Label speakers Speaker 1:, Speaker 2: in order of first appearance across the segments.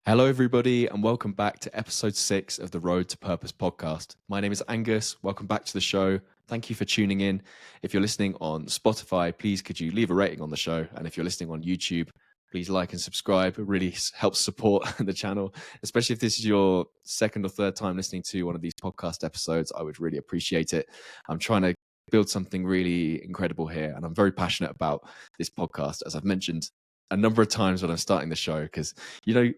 Speaker 1: Hello, everybody, and welcome back to episode 6 of the Road to Purpose podcast. My name is Angus. Welcome back to the show. Thank you for tuning in. If you're listening on Spotify, please could you leave a rating on the show? And if you're listening on YouTube, please like and subscribe. It really helps support the channel, especially if this is your second or third time listening to one of these podcast episodes. I would really appreciate it. I'm trying to build something really incredible here, and I'm very passionate about this podcast, as I've mentioned a number of times when I'm starting the show, because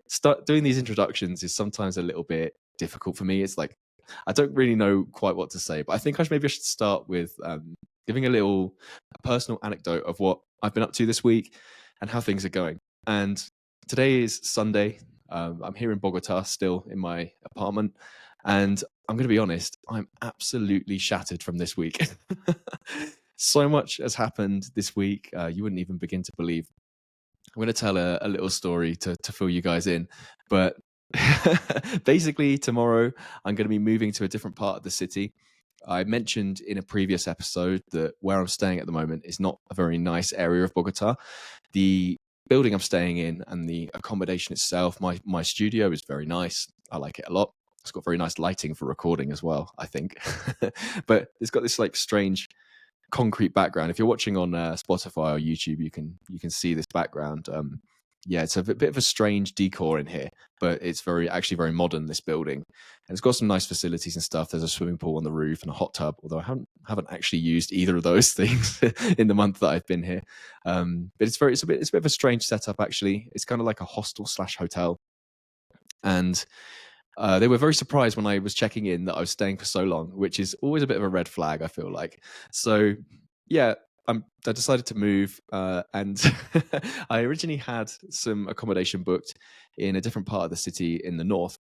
Speaker 1: start doing these introductions is sometimes a little bit difficult for me. It's like I don't really know quite what to say, but I think maybe I should start with giving a personal anecdote of what I've been up to this week and how things are going. And today is Sunday. I'm here in Bogota, still in my apartment, and I'm going to be honest, I'm absolutely shattered from this week. So much has happened this week, you wouldn't even begin to believe. I'm going to tell a little story to fill you guys in, but basically tomorrow I'm going to be moving to a different part of the city. I mentioned in a previous episode that where I'm staying at the moment is not a very nice area of Bogota. The building I'm staying in and the accommodation itself, my studio is very nice. I like it a lot. It's got very nice lighting for recording as well, I think. But it's got this like strange concrete background. If you're watching on Spotify or YouTube, you can see this background. It's a bit of a strange decor in here, but it's actually very modern, this building, and it's got some nice facilities and stuff. There's a swimming pool on the roof and a hot tub, although I haven't actually used either of those things in the month that I've been here. But it's a bit of a strange setup, actually. It's kind of like a hostel/hotel, and they were very surprised when I was checking in that I was staying for so long, which is always a bit of a red flag, I feel like. So, yeah, I decided to move, and I originally had some accommodation booked in a different part of the city in the north.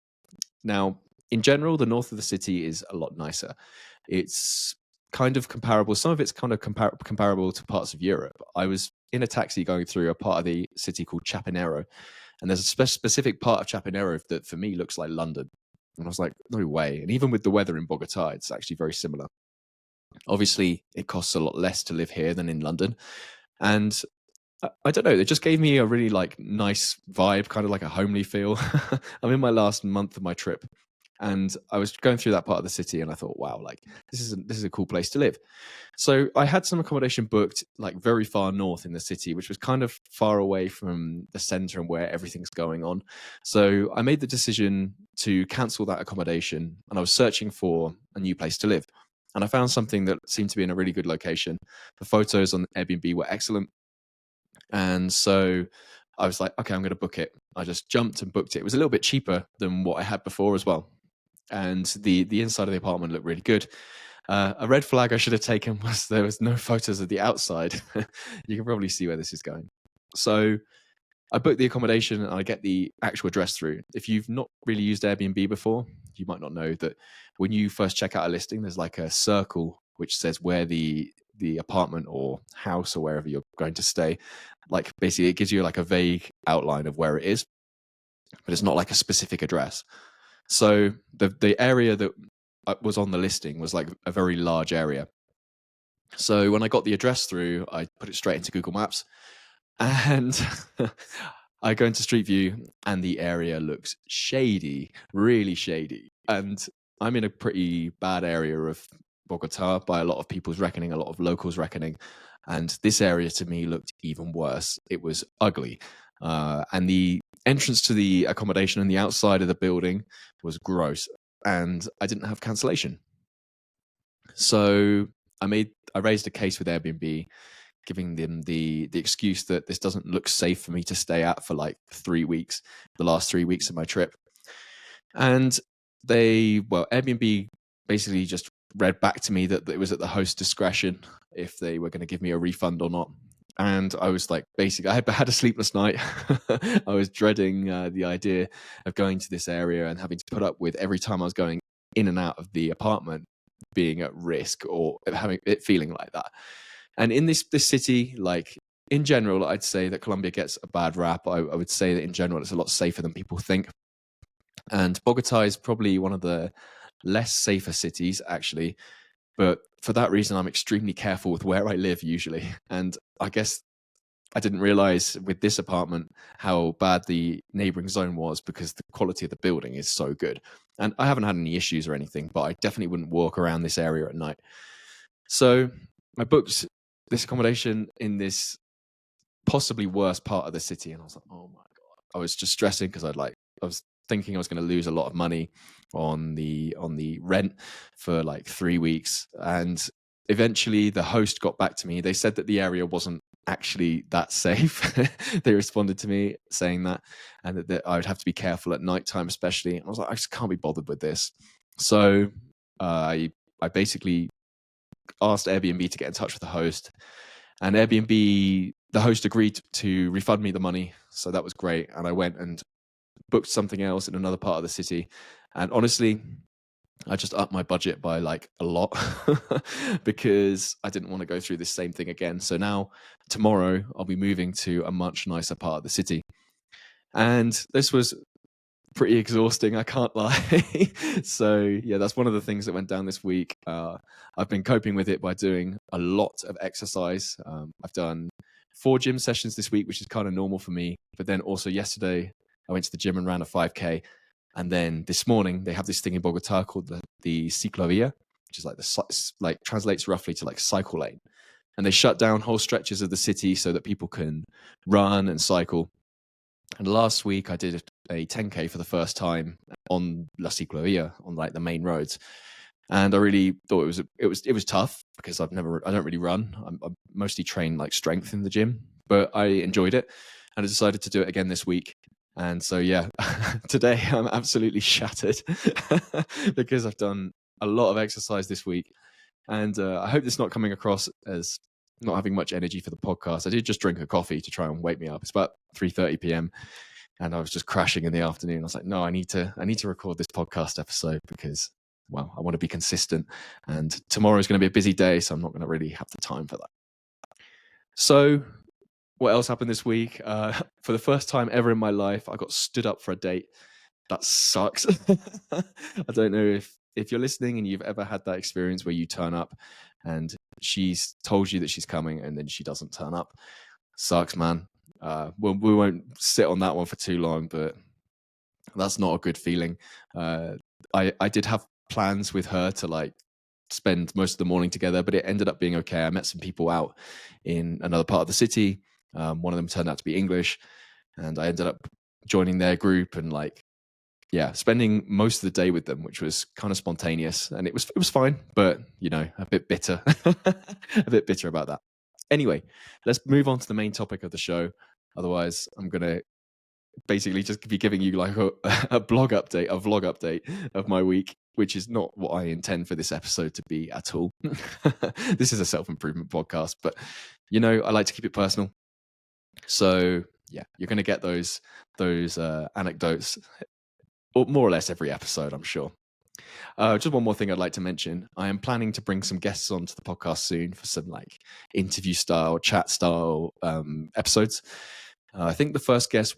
Speaker 1: Now, in general, the north of the city is a lot nicer. It's kind of comparable. Some of it's kind of comparable to parts of Europe. I was in a taxi going through a part of the city called Chapinero, and there's a specific part of Chapinero that for me looks like London. And I was like, no way. And even with the weather in Bogota, it's actually very similar. Obviously, it costs a lot less to live here than in London. And I don't know, it just gave me a really like nice vibe, kind of like a homely feel. I'm in my last month of my trip, and I was going through that part of the city, and I thought, wow, like this is a cool place to live. So I had some accommodation booked like very far north in the city, which was kind of far away from the center and where everything's going on. So I made the decision to cancel that accommodation, and I was searching for a new place to live. And I found something that seemed to be in a really good location. The photos on Airbnb were excellent. And so I was like, okay, I'm going to book it. I just jumped and booked it. It was a little bit cheaper than what I had before as well. And the inside of the apartment looked really good. A red flag I should have taken was there was no photos of the outside. You can probably see where this is going. So I booked the accommodation and I get the actual address through. If you've not really used Airbnb before, you might not know that when you first check out a listing, there's like a circle which says where the apartment or house or wherever you're going to stay, like basically it gives you like a vague outline of where it is, but it's not like a specific address. So the area that was on the listing was like a very large area. So when I got the address through, I put it straight into Google Maps, and I go into Street View, and the area looks shady, really shady. And I'm in a pretty bad area of Bogota by a lot of people's reckoning, a lot of locals' reckoning. And this area to me looked even worse. It was ugly. And the entrance to the accommodation and the outside of the building was gross. And I didn't have cancellation. So I raised a case with Airbnb, giving them the excuse that this doesn't look safe for me to stay at for like 3 weeks, the last 3 weeks of my trip. And Airbnb basically just read back to me that it was at the host's discretion if they were going to give me a refund or not. And I was like, basically, I had a sleepless night. I was dreading the idea of going to this area and having to put up with every time I was going in and out of the apartment being at risk or having it feeling like that. And in this city, like in general, I'd say that Colombia gets a bad rap. I would say that in general, it's a lot safer than people think. And Bogota is probably one of the less safer cities, actually. But for that reason, I'm extremely careful with where I live usually. And I guess I didn't realize with this apartment how bad the neighboring zone was, because the quality of the building is so good. And I haven't had any issues or anything, but I definitely wouldn't walk around this area at night. So I booked this accommodation in this possibly worst part of the city, and I was like, oh my god, I was just stressing because I was thinking I was going to lose a lot of money on the rent for like 3 weeks. And eventually the host got back to me. They said that the area wasn't actually that safe. They responded to me saying that, and that I would have to be careful at nighttime especially. And I was like, I just can't be bothered with this. So I basically asked Airbnb to get in touch with the host, and Airbnb, the host, agreed to refund me the money. So that was great. And I went and booked something else in another part of the city. And honestly, I just upped my budget by like a lot because I didn't want to go through this same thing again. So now tomorrow I'll be moving to a much nicer part of the city. And this was pretty exhausting, I can't lie. So yeah, that's one of the things that went down this week. I've been coping with it by doing a lot of exercise. I've done 4 gym sessions this week, which is kind of normal for me. But then also yesterday, I went to the gym and ran a 5K. And then this morning, they have this thing in Bogota called the ciclovia, which is like translates roughly to like cycle lane. And they shut down whole stretches of the city so that people can run and cycle. And last week I did a 10K for the first time on La Ciclovia, on like the main roads. And I really thought it was tough because I don't really run. I mostly train like strength in the gym, but I enjoyed it, and I decided to do it again this week. And so yeah, today I'm absolutely shattered because I've done a lot of exercise this week, and I hope it's not coming across as not having much energy for the podcast. I did just drink a coffee to try and wake me up. It's about 3:30 p.m. and I was just crashing in the afternoon. I was like, no, I need to record this podcast episode because, well, I want to be consistent. And tomorrow is going to be a busy day, so I'm not going to really have the time for that. So what else happened this week? For the first time ever in my life, I got stood up for a date. That sucks. I don't know if you're listening and you've ever had that experience where you turn up and she's told you that she's coming and then she doesn't turn up. Sucks, man. We won't sit on that one for too long, but that's not a good feeling. I did have plans with her to like spend most of the morning together, but it ended up being okay. I met some people out in another part of the city. One of them turned out to be English, and I ended up joining their group and like, yeah, spending most of the day with them, which was kind of spontaneous, and it was fine, but you know, a bit bitter, a bit bitter about that. Anyway, let's move on to the main topic of the show. Otherwise, I'm gonna basically just be giving you like a vlog update of my week, which is not what I intend for this episode to be at all. This is a self-improvement podcast, but you know, I like to keep it personal. So yeah, you're going to get those anecdotes, or more or less every episode, I'm sure. Just one more thing I'd like to mention. I am planning to bring some guests onto the podcast soon for some like interview style, chat style episodes. I think the first guest,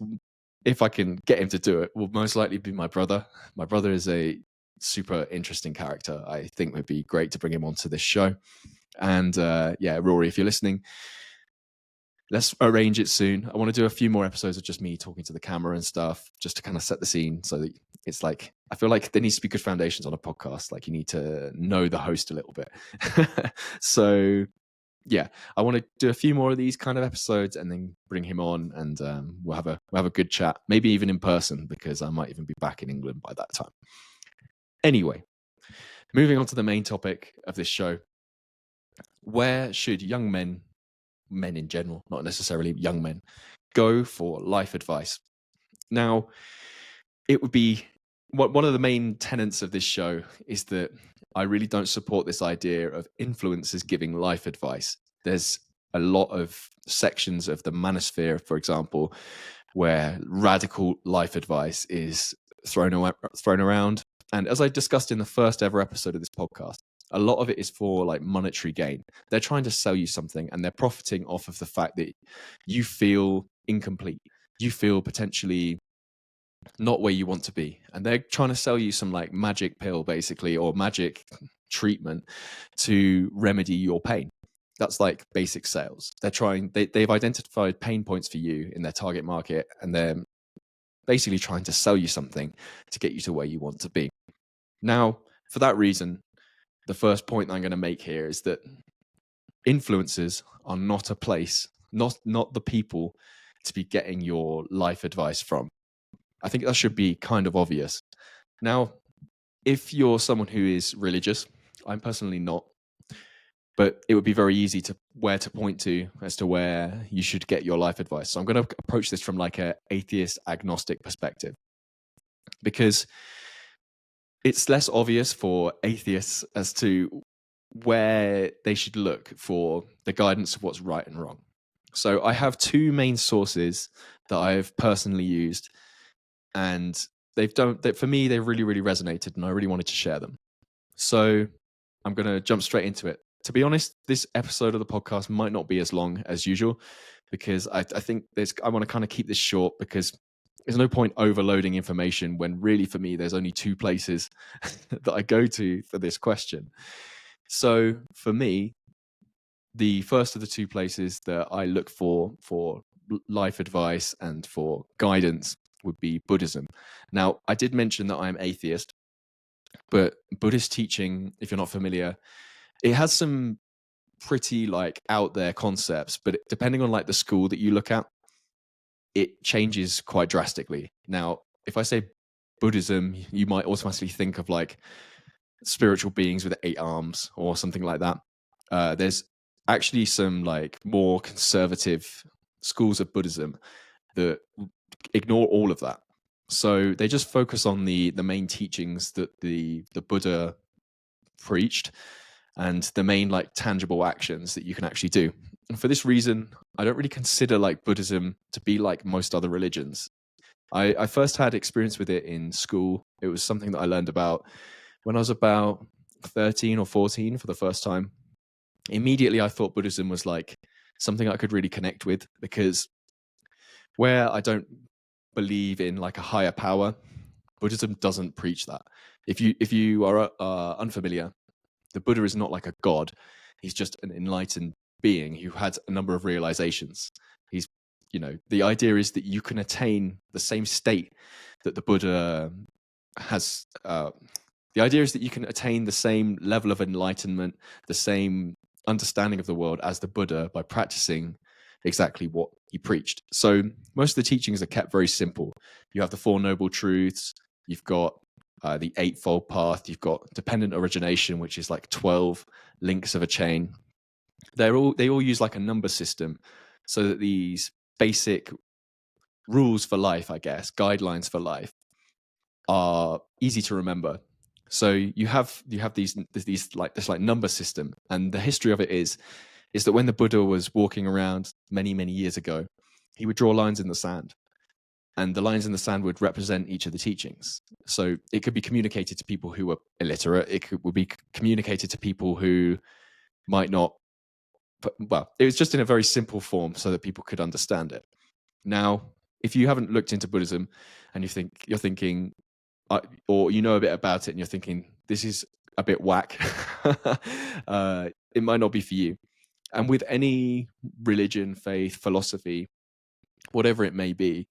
Speaker 1: if I can get him to do it, will most likely be my brother. My brother is a super interesting character. I think it would be great to bring him onto this show. And yeah, Rory, if you're listening, let's arrange it soon. I want to do a few more episodes of just me talking to the camera and stuff, just to kind of set the scene so that it's like, I feel like there needs to be good foundations on a podcast. Like you need to know the host a little bit. So yeah, I want to do a few more of these kind of episodes and then bring him on, and we'll have a good chat, maybe even in person, because I might even be back in England by that time. Anyway, moving on to the main topic of this show. Where should young men in general, not necessarily young men, go for life advice? Now, it would be one of the main tenets of this show is that I really don't support this idea of influencers giving life advice. There's a lot of sections of the manosphere, for example, where radical life advice is thrown around. And as I discussed in the first ever episode of this podcast, a lot of it is for like monetary gain. They're trying to sell you something and they're profiting off of the fact that you feel incomplete. You feel potentially not where you want to be. And they're trying to sell you some like magic pill, basically, or magic treatment to remedy your pain. That's like basic sales. They've identified pain points for you in their target market, and they're basically trying to sell you something to get you to where you want to be. Now, for that reason, the first point that I'm going to make here is that influencers are not a place, not the people to be getting your life advice from. I think that should be kind of obvious. Now, if you're someone who is religious, I'm personally not, but it would be very easy to where to point to as to where you should get your life advice. So I'm going to approach this from like a atheist agnostic perspective, because it's less obvious for atheists as to where they should look for the guidance of what's right and wrong. So I have two main sources that I've personally used, and for me, they've really, really resonated, and I really wanted to share them. So I'm going to jump straight into it. To be honest, this episode of the podcast might not be as long as usual, because I think I want to kind of keep this short, because there's no point overloading information when really for me there's only two places that I go to for this question. So for me, the first of the two places that I look for life advice and for guidance would be Buddhism. Now, I did mention that I'm atheist, but Buddhist teaching, if you're not familiar, it has some pretty like out there concepts, but depending on like the school that you look at, it changes quite drastically. Now, if I say Buddhism, you might automatically think of like spiritual beings with 8 arms or something like that. There's actually some like more conservative schools of Buddhism that ignore all of that. So they just focus on the main teachings that the Buddha preached, and the main like tangible actions that you can actually do. And for this reason, I don't really consider like Buddhism to be like most other religions. I first had experience with it in school. It was something that I learned about when I was about 13 or 14 for the first time. Immediately, I thought Buddhism was like something I could really connect with, because where I don't believe in like a higher power, Buddhism doesn't preach that. If you are unfamiliar, the Buddha is not like a god. He's just an enlightened being who had a number of realizations. The idea is that you can attain the same state that the Buddha has. The idea is that you can attain the same level of enlightenment, the same understanding of the world as the Buddha by practicing exactly what he preached. So most of the teachings are kept very simple. You have the Four Noble Truths. You've got the Eightfold Path. You've got dependent origination, which is like 12 links of a chain. They all use like a number system, so that these basic rules for life, I guess, guidelines for life, are easy to remember. So you have these like this like number system, and the history of it is that when the Buddha was walking around many, many years ago, he would draw lines in the sand, and the lines in the sand would represent each of the teachings. So it could be communicated to people who were illiterate. Would be communicated to people who might not. Well, it was just in a very simple form so that people could understand it. Now, if you haven't looked into Buddhism and you're thinking, or you know a bit about it and you're thinking, this is a bit whack, it might not be for you. And with any religion, faith, philosophy, whatever it may be,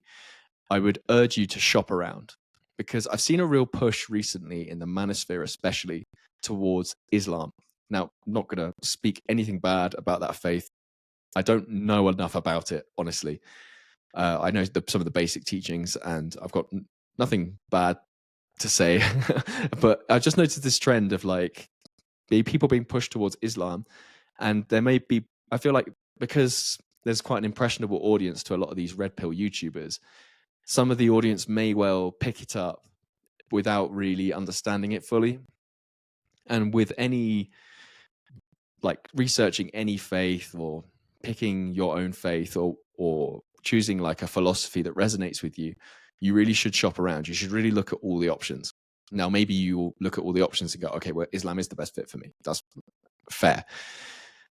Speaker 1: I would urge you to shop around, because I've seen a real push recently in the manosphere, especially towards Islam. Now, I'm not going to speak anything bad about that faith. I don't know enough about it, honestly. I know some of the basic teachings, and I've got nothing bad to say. But I just noticed this trend of like people being pushed towards Islam, and there may be, I feel like, because there's quite an impressionable audience to a lot of these red pill YouTubers, some of the audience may well pick it up without really understanding it fully. And with any like researching any faith or picking your own faith or choosing like a philosophy that resonates with you, you really should shop around. You should really look at all the options. Now, maybe you look at all the options and go, okay, well, Islam is the best fit for me. That's fair.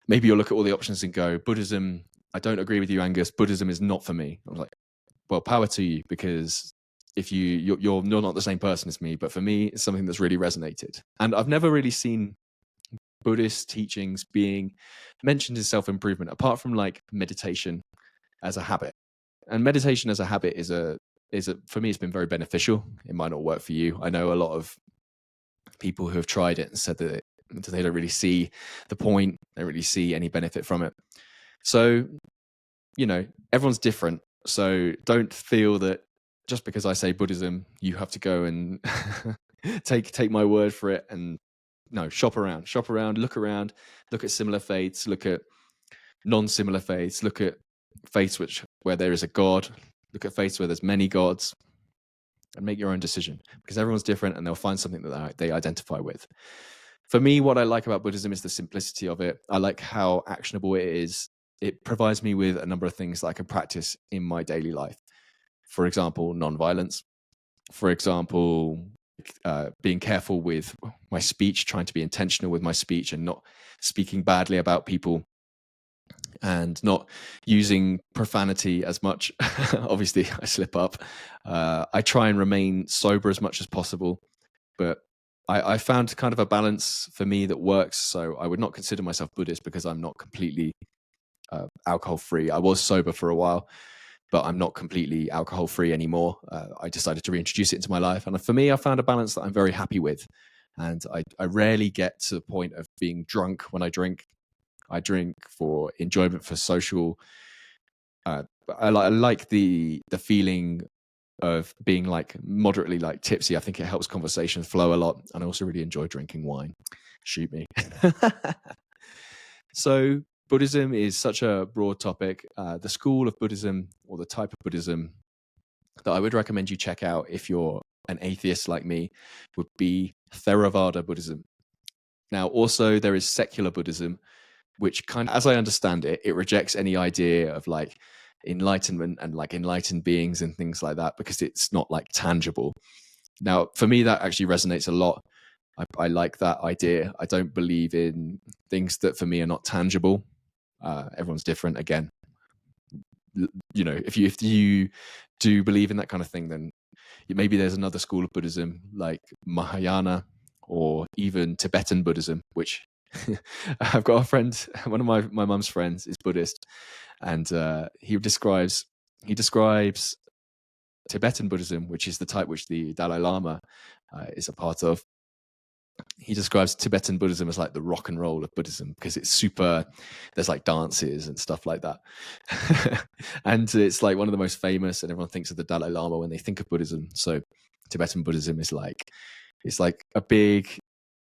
Speaker 1: Maybe you'll look at all the options and go, Buddhism, I don't agree with you, Angus. Buddhism is not for me. I was like, well, power to you, because if you're not the same person as me, but for me, it's something that's really resonated. And I've never really seen Buddhist teachings being mentioned in self-improvement, apart from like meditation as a habit. And meditation as a habit is a for me, it's been very beneficial. It might not work for you. I know a lot of people who have tried it and said that they don't really see the point, they don't really see any benefit from it. So, everyone's different. So don't feel that just because I say Buddhism, you have to go and take my word for it. And no, shop around, look around, look at similar faiths, look at non-similar faiths, look at faiths where there is a God, look at faiths where there's many gods, and make your own decision, because everyone's different and they'll find something that they identify with. For me, what I like about Buddhism is the simplicity of it. I like how actionable it is. It provides me with a number of things that I can practice in my daily life. For example, non-violence. For example, being careful with my speech, trying to be intentional with my speech and not speaking badly about people, and not using profanity as much. Obviously, I slip up. I try and remain sober as much as possible, but I found kind of a balance for me that works. So I would not consider myself Buddhist because I'm not completely alcohol free. I was sober for a while, but I'm not completely alcohol free anymore. I decided to reintroduce it into my life. And for me, I found a balance that I'm very happy with. And I rarely get to the point of being drunk when I drink. I drink for enjoyment, for social. I like the feeling of being like moderately like tipsy. I think it helps conversations flow a lot. And I also really enjoy drinking wine. Shoot me. So Buddhism is such a broad topic. The school of Buddhism, or the type of Buddhism that I would recommend you check out if you're an atheist like me, would be Theravada Buddhism. Now, also there is secular Buddhism, which kind of, as I understand it, it rejects any idea of like enlightenment and like enlightened beings and things like that, because it's not like tangible. Now, for me, that actually resonates a lot. I like that idea. I don't believe in things that for me are not tangible. Everyone's different. Again, if you do believe in that kind of thing, then maybe there's another school of Buddhism like Mahayana or even Tibetan Buddhism, which I've got a friend, one of my mum's friends is Buddhist, and he describes Tibetan Buddhism, which is the type which the Dalai Lama is a part of. He describes Tibetan Buddhism as like the rock and roll of Buddhism, because it's super, there's like dances and stuff like that. And it's like one of the most famous, and everyone thinks of the Dalai Lama when they think of Buddhism. So Tibetan Buddhism is like, it's like a big,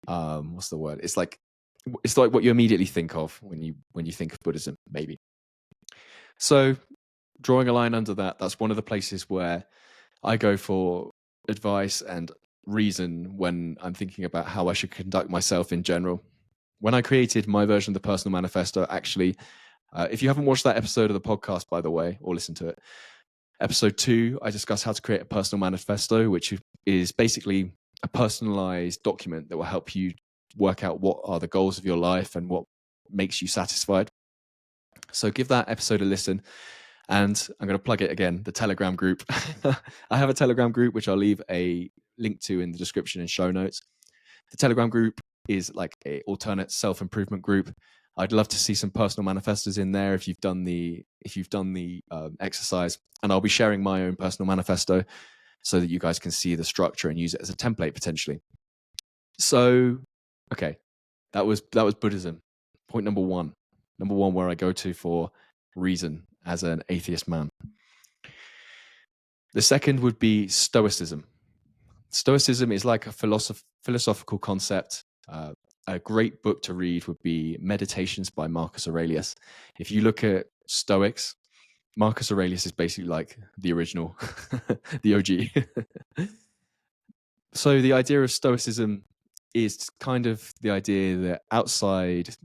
Speaker 1: what's the word? It's like what you immediately think of when you think of Buddhism, maybe. So drawing a line under that, that's one of the places where I go for advice and reason when I'm thinking about how I should conduct myself in general. When I created my version of the Personal Manifesto, actually, if you haven't watched that episode of the podcast, by the way, or listened to it, episode 2, I discuss how to create a personal manifesto, which is basically a personalized document that will help you work out what are the goals of your life and what makes you satisfied. So give that episode a listen. And I'm going to plug it again, the Telegram group. I have a Telegram group, which I'll leave a link to in the description and show notes. The Telegram group is like an alternate self-improvement group. I'd love to see some personal manifestos in there if you've done the exercise. And I'll be sharing my own personal manifesto so that you guys can see the structure and use it as a template potentially. So, okay, that was Buddhism. Point number one where I go to for reason as an atheist man. The second would be Stoicism. Stoicism is like a philosophical concept. A great book to read would be Meditations by Marcus Aurelius. If you look at Stoics, Marcus Aurelius is basically like the original, the OG. So the idea of Stoicism is kind of the idea that outside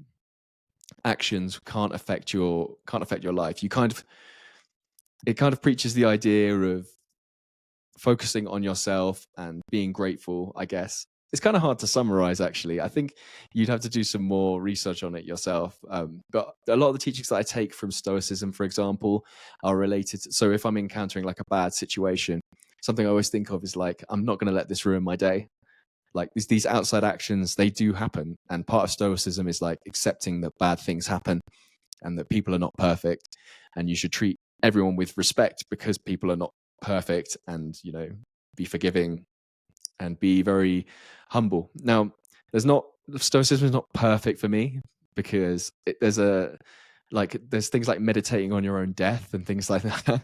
Speaker 1: actions can't affect your life. It kind of preaches the idea of focusing on yourself and being grateful, I guess. It's kind of hard to summarize, actually. I think you'd have to do some more research on it yourself. But a lot of the teachings that I take from Stoicism, for example, are related. So if I'm encountering like a bad situation, something I always think of is like, I'm not going to let this ruin my day. Like these outside actions, they do happen. And part of Stoicism is like accepting that bad things happen and that people are not perfect. And you should treat everyone with respect because people are not perfect, and, be forgiving and be very humble. Now, Stoicism is not perfect for me because there's things like meditating on your own death and things like that,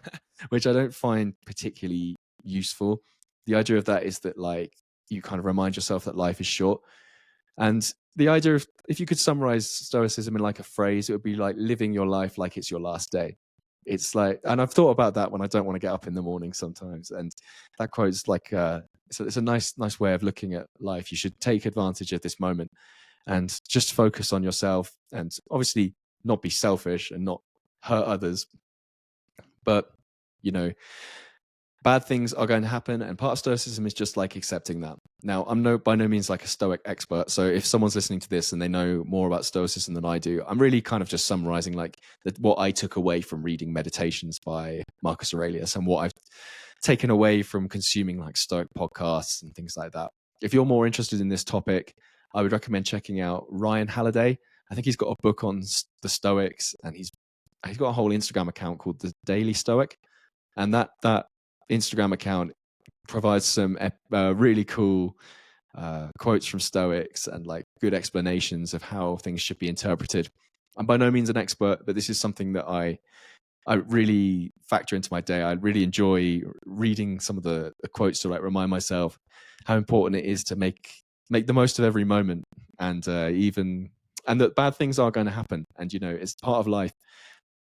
Speaker 1: which I don't find particularly useful. The idea of that is that like you kind of remind yourself that life is short. And the idea of, if you could summarize Stoicism in like a phrase, it would be like living your life like it's your last day. It's like, and I've thought about that when I don't want to get up in the morning sometimes. And that quote's like, it's a nice way of looking at life. You should take advantage of this moment and just focus on yourself, and obviously not be selfish and not hurt others. But, bad things are going to happen, and part of Stoicism is just like accepting that. Now, I'm by no means like a Stoic expert, so if someone's listening to this and they know more about Stoicism than I do, I'm really kind of just summarizing like what I took away from reading Meditations by Marcus Aurelius and what I've taken away from consuming like Stoic podcasts and things like that. If you're more interested in this topic, I would recommend checking out Ryan Halliday. I think he's got a book on the Stoics, and he's got a whole Instagram account called The Daily Stoic, and that Instagram account provides some really cool quotes from Stoics and like good explanations of how things should be interpreted. I'm by no means an expert, but this is something that I really factor into my day. I really enjoy reading some of the quotes to like remind myself how important it is to make the most of every moment, and that bad things are going to happen, and it's part of life.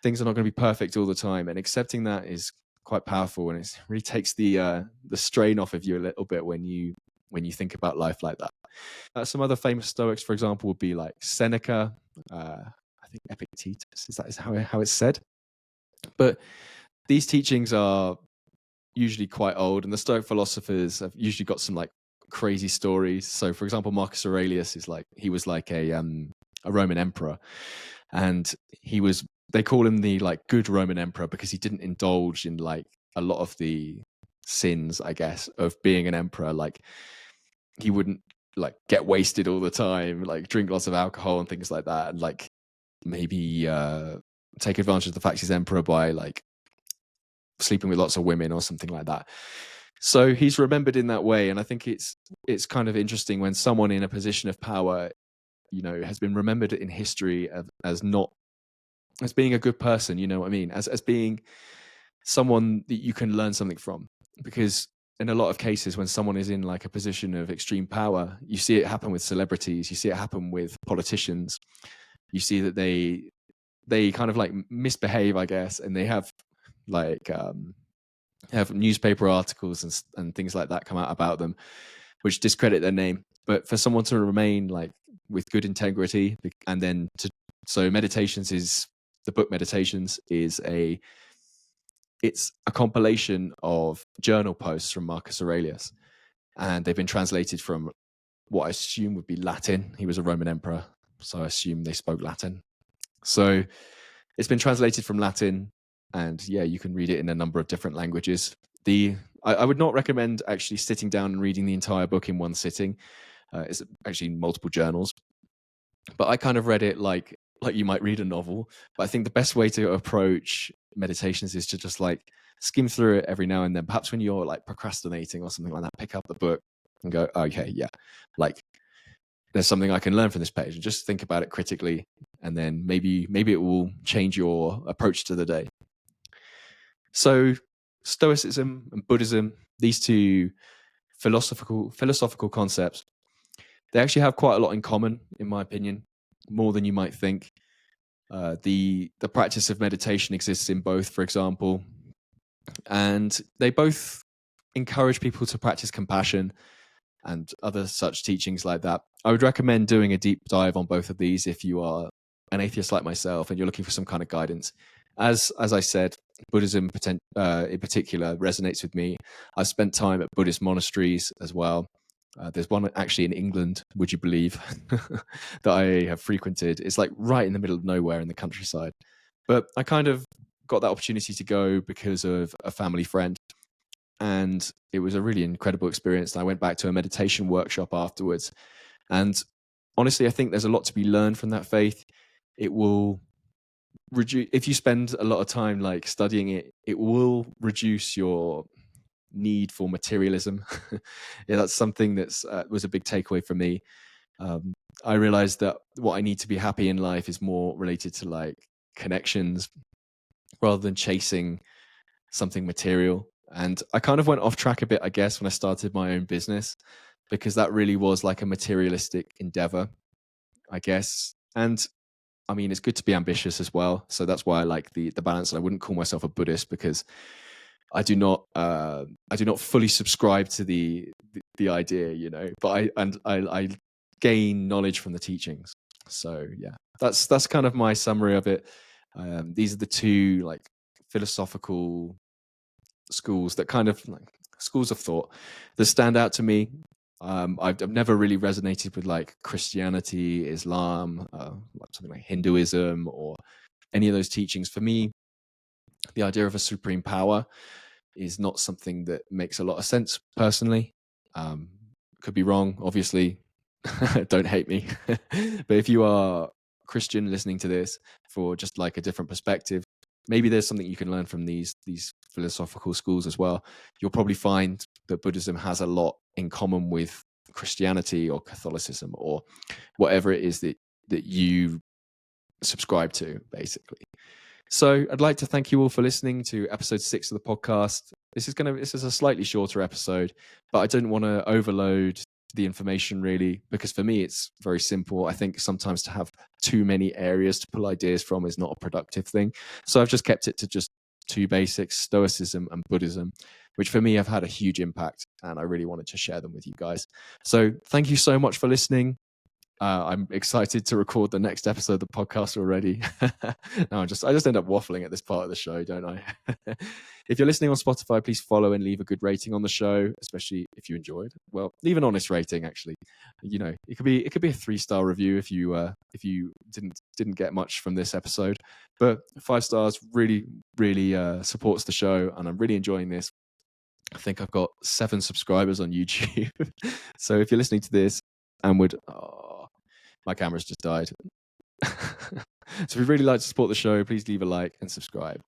Speaker 1: Things are not going to be perfect all the time, and accepting that is quite powerful, and it really takes the strain off of you a little bit when you think about life like that. Some other famous Stoics, for example, would be like Seneca. I think Epictetus is how it's said. But these teachings are usually quite old, and the Stoic philosophers have usually got some like crazy stories. So, for example, Marcus Aurelius he was like a Roman emperor, and they call him the like good Roman emperor because he didn't indulge in like a lot of the sins, I guess, of being an emperor. Like he wouldn't like get wasted all the time, like drink lots of alcohol and things like that, and like maybe take advantage of the fact he's emperor by like sleeping with lots of women or something like that. So he's remembered in that way, and I think it's kind of interesting when someone in a position of power, has been remembered in history as being a good person. You know what I mean? As being someone that you can learn something from, because in a lot of cases when someone is in like a position of extreme power, you see it happen with celebrities, you see it happen with politicians, you see that they kind of like misbehave, I guess, and they have like have newspaper articles and things like that come out about them which discredit their name. But for someone to remain like with good integrity, and then so the book Meditations is it's a compilation of journal posts from Marcus Aurelius, and they've been translated from what I assume would be Latin. He was a Roman emperor, so I assume they spoke Latin. So it's been translated from Latin, and yeah, you can read it in a number of different languages. I would not recommend actually sitting down and reading the entire book in one sitting. It's actually multiple journals, but I kind of read it like you might read a novel. But I think the best way to approach Meditations is to just like skim through it every now and then. Perhaps when you're like procrastinating or something like that, pick up the book and go, okay, yeah, like there's something I can learn from this page, and just think about it critically, and then maybe it will change your approach to the day. So Stoicism and Buddhism, these two philosophical concepts, they actually have quite a lot in common, in my opinion, more than you might think. The practice of meditation exists in both, for example, and they both encourage people to practice compassion and other such teachings like that. I would recommend doing a deep dive on both of these if you are an atheist like myself and you're looking for some kind of guidance. As I said, Buddhism in particular resonates with me. I've spent time at Buddhist monasteries as well. There's one actually in England, would you believe, that I have frequented. It's like right in the middle of nowhere in the countryside. But I kind of got that opportunity to go because of a family friend. and it was a really incredible experience. I went back to a meditation workshop afterwards, and honestly, I think there's a lot to be learned from that faith. It will reduce, if you spend a lot of time like studying it, it will reduce your need for materialism. Yeah, that's something that's was a big takeaway for me. um, I realized that what I need to be happy in life is more related to like connections rather than chasing something material. And I kind of went off track a bit, I guess, when I started my own business, because that really was like a materialistic endeavor, I guess. And I mean, it's good to be ambitious as well. So that's why I like the balance. And I wouldn't call myself a Buddhist because I do not fully subscribe to the idea, you know. But I gain knowledge from the teachings. So yeah, that's kind of my summary of it. These are the two like philosophical schools that kind of like schools of thought that stand out to me. I've never really resonated with like Christianity, Islam, like something like Hinduism, or any of those teachings. For me, the idea of a supreme power is not something that makes a lot of sense personally. Could be wrong, obviously. Don't hate me. But if you are Christian listening to this for just like a different perspective, maybe there's something you can learn from these philosophical schools as well. You'll probably find that Buddhism has a lot in common with Christianity or Catholicism or whatever it is that you subscribe to, basically. So I'd like to thank you all for listening to episode 6 of the podcast. This is a slightly shorter episode, but I don't want to overload the information really, because for me it's very simple. I think sometimes to have too many areas to pull ideas from is not a productive thing. So I've just kept it to just two basics: Stoicism and Buddhism, which for me have had a huge impact, and I really wanted to share them with you guys. So thank you so much for listening. I'm excited to record the next episode of the podcast already. No, I just end up waffling at this part of the show, don't I? If you're listening on Spotify, please follow and leave a good rating on the show, especially if you enjoyed. Well, leave an honest rating, actually. You know, it could be a 3-star review if you didn't get much from this episode, but 5 stars really supports the show, and I'm really enjoying this. I think I've got 7 subscribers on YouTube. So if you're listening to this and my camera's just died. So if you'd really like to support the show, please leave a like and subscribe.